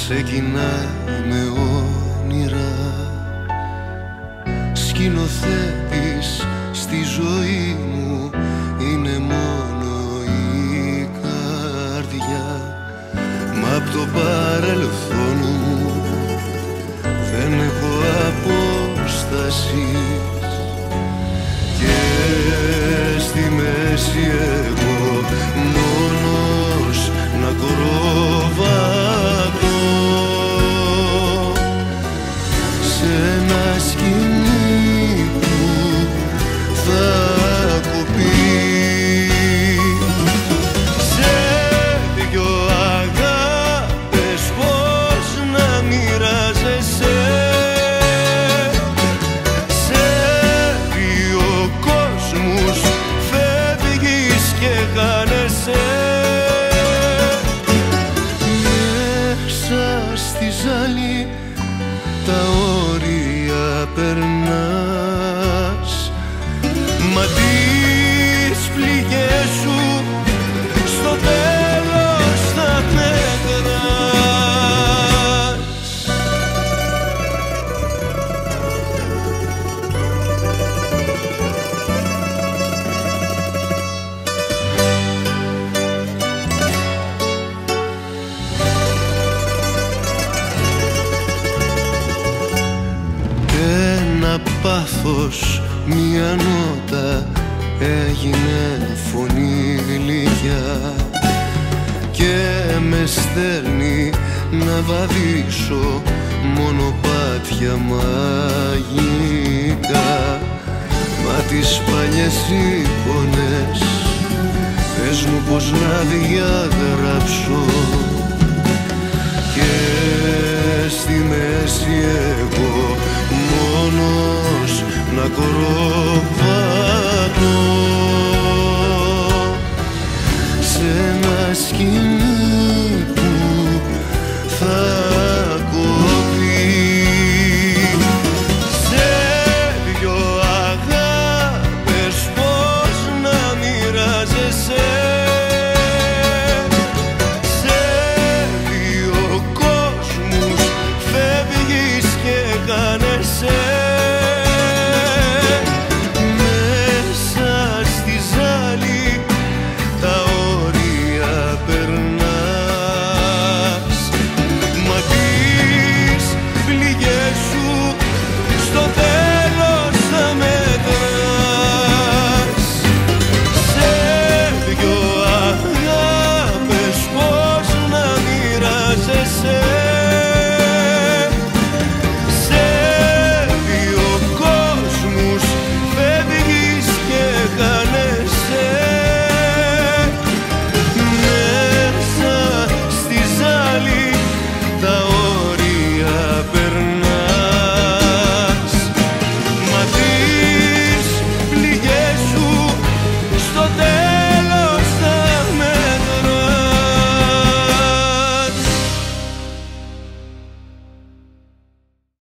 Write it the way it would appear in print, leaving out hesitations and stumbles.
ξεκινάει με όνειρα. Σκηνοθέτης στη ζωή μου είναι μόνο η καρδιά. Μα απ' το παρελθόν μου δεν έχω απόσταση. Και στη μέση εγώ μόνος να κοροβατώ σε ένα σκηνή που θα κοπεί. Σε δυο αγάπες πώς να μοιράζεσαι, μέσα στη ζάλη τα όρια περνάς, μα τις πληγές σου στο τέλος θα μετράς. Πάθος μια νότα έγινε φωνή γλυκιά και με στέλνει να βαδίσω μονοπάτια μαγικά. Μα τις παλιές εικόνες πες μου πως να διαγράψω, και στη μέση εγώ μόνος να κοροβά